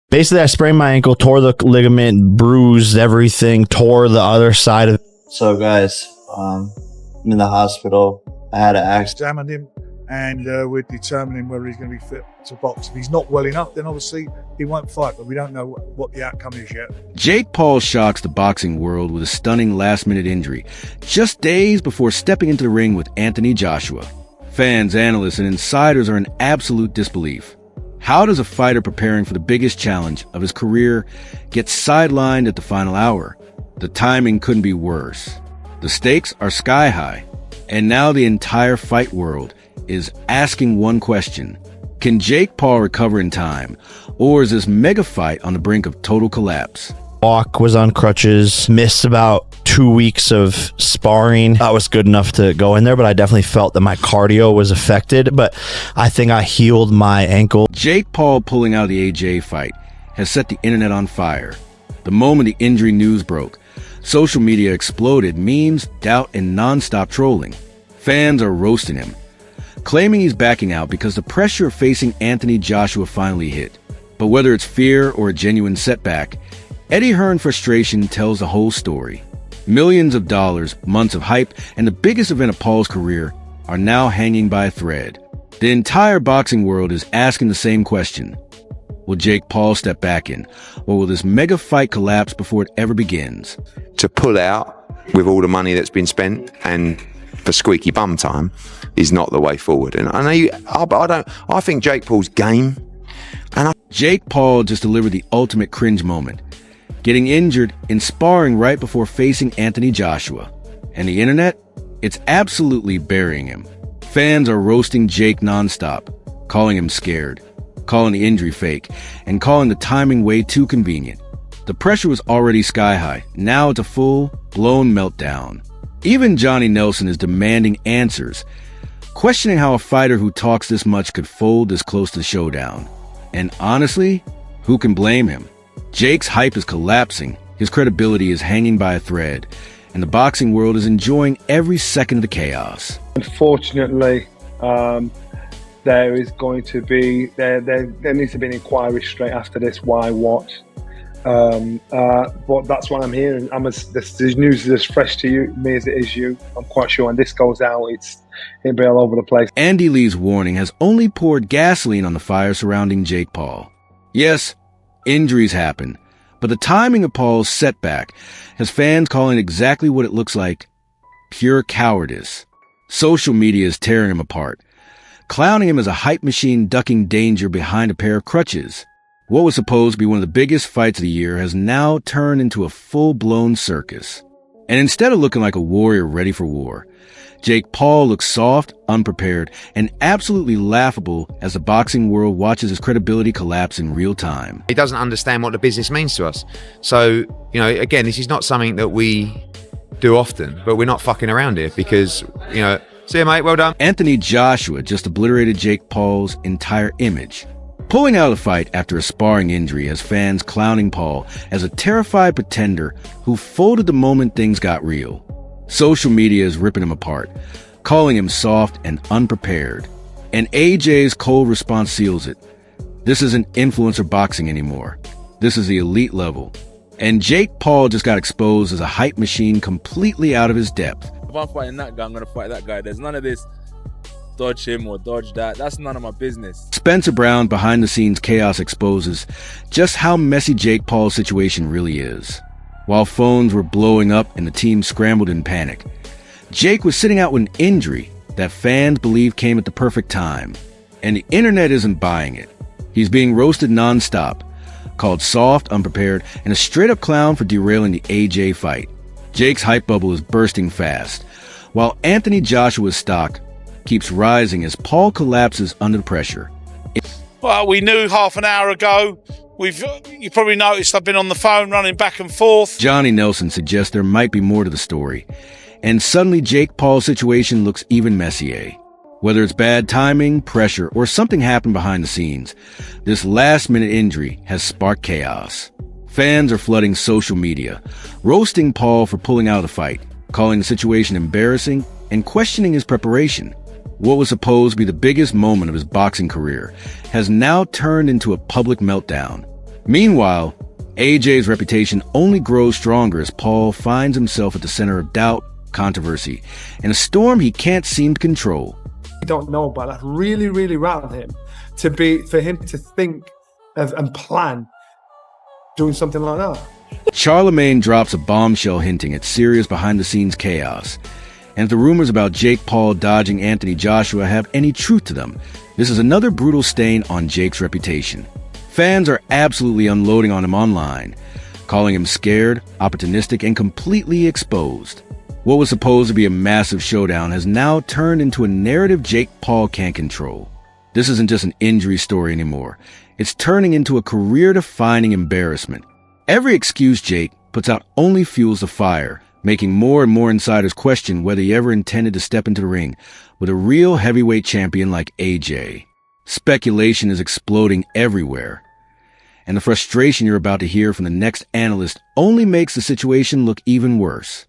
Basically, I sprained my ankle, tore the ligament, bruised everything, tore the other side of it. So, guys, I'm in the hospital. I had an accident. Examined him, and we're determining whether he's going to be fit to box. If he's not well enough, then obviously he won't fight, but we don't know what the outcome is yet. Jake Paul shocks the boxing world with a stunning last-minute injury, just days before stepping into the ring with Anthony Joshua. Fans, analysts, and insiders are in absolute disbelief. How does a fighter preparing for the biggest challenge of his career get sidelined at the final hour? The timing couldn't be worse. The stakes are sky high, and now the entire fight world is asking one question. Can Jake Paul recover in time, or is this mega fight on the brink of total collapse? Walk, was on crutches, missed about 2 weeks of sparring. That was good enough to go in there, but I definitely felt that my cardio was affected, but I think I healed my ankle. Jake Paul pulling out of the AJ fight has set the internet on fire. The moment the injury news broke, social media exploded, memes, doubt, and non-stop trolling. Fans are roasting him, claiming he's backing out because the pressure of facing Anthony Joshua finally hit. But whether it's fear or a genuine setback, Eddie Hearn frustration tells the whole story. Millions of dollars, months of hype, and the biggest event of Paul's career are now hanging by a thread. The entire boxing world is asking the same question. Will Jake Paul step back in, or will this mega fight collapse before it ever begins? To pull out with all the money that's been spent and for squeaky bum time is not the way forward. And I know I think Jake Paul's game. Jake Paul just delivered the ultimate cringe moment, getting injured in sparring right before facing Anthony Joshua. And the internet? It's absolutely burying him. Fans are roasting Jake nonstop, calling him scared, calling the injury fake, and calling the timing way too convenient. The pressure was already sky high. Now it's a full-blown meltdown. Even Johnny Nelson is demanding answers, questioning how a fighter who talks this much could fold this close to showdown. And honestly, who can blame him? Jake's hype is collapsing, his credibility is hanging by a thread, and the boxing world is enjoying every second of the chaos. Unfortunately, there is going to be, there needs to be an inquiry straight after this, why, what. But that's what I'm hearing. This news is as fresh to me as it is you. I'm quite sure when this goes out, it'll be all over the place. Andy Lee's warning has only poured gasoline on the fire surrounding Jake Paul. Yes, injuries happen, but the timing of Paul's setback has fans calling exactly what it looks like: pure cowardice. Social media is tearing him apart, clowning him as a hype machine ducking danger behind a pair of crutches. What was supposed to be one of the biggest fights of the year has now turned into a full-blown circus. And instead of looking like a warrior ready for war, Jake Paul looks soft, unprepared, and absolutely laughable as the boxing world watches his credibility collapse in real time. He doesn't understand what the business means to us. So, again, this is not something that we do often, but we're not fucking around here because, see you, mate, well done. Anthony Joshua just obliterated Jake Paul's entire image, pulling out of the fight after a sparring injury has fans clowning Paul as a terrified pretender who folded the moment things got real. Social media is ripping him apart, calling him soft and unprepared. And AJ's cold response seals it. This isn't influencer boxing anymore. This is the elite level. And Jake Paul just got exposed as a hype machine completely out of his depth. If I'm fighting that guy, I'm going to fight that guy. There's none of this dodge him or dodge that. That's none of my business. Spencer Brown's behind-the-scenes chaos exposes just how messy Jake Paul's situation really is. While phones were blowing up and the team scrambled in panic, Jake was sitting out with an injury that fans believe came at the perfect time. And the internet isn't buying it. He's being roasted non-stop, called soft, unprepared, and a straight-up clown for derailing the AJ fight. Jake's hype bubble is bursting fast, while Anthony Joshua's stock keeps rising as Paul collapses under the pressure. Well, we knew half an hour ago. You probably noticed I've been on the phone running back and forth. Johnny Nelson suggests there might be more to the story, and suddenly Jake Paul's situation looks even messier. Whether it's bad timing, pressure, or something happened behind the scenes, this last-minute injury has sparked chaos. Fans are flooding social media, roasting Paul for pulling out of the fight, calling the situation embarrassing, and questioning his preparation. What was supposed to be the biggest moment of his boxing career has now turned into a public meltdown. Meanwhile, AJ's reputation only grows stronger as Paul finds himself at the center of doubt, controversy, and a storm he can't seem to control. I don't know, but that's really, really rattled him for him to think of and plan doing something like that. Charlemagne drops a bombshell hinting at serious behind-the-scenes chaos. And if the rumors about Jake Paul dodging Anthony Joshua have any truth to them, this is another brutal stain on Jake's reputation. Fans are absolutely unloading on him online, calling him scared, opportunistic, and completely exposed. What was supposed to be a massive showdown has now turned into a narrative Jake Paul can't control. This isn't just an injury story anymore. It's turning into a career-defining embarrassment. Every excuse Jake puts out only fuels the fire, making more and more insiders question whether he ever intended to step into the ring with a real heavyweight champion like AJ. Speculation is exploding everywhere, and the frustration you're about to hear from the next analyst only makes the situation look even worse.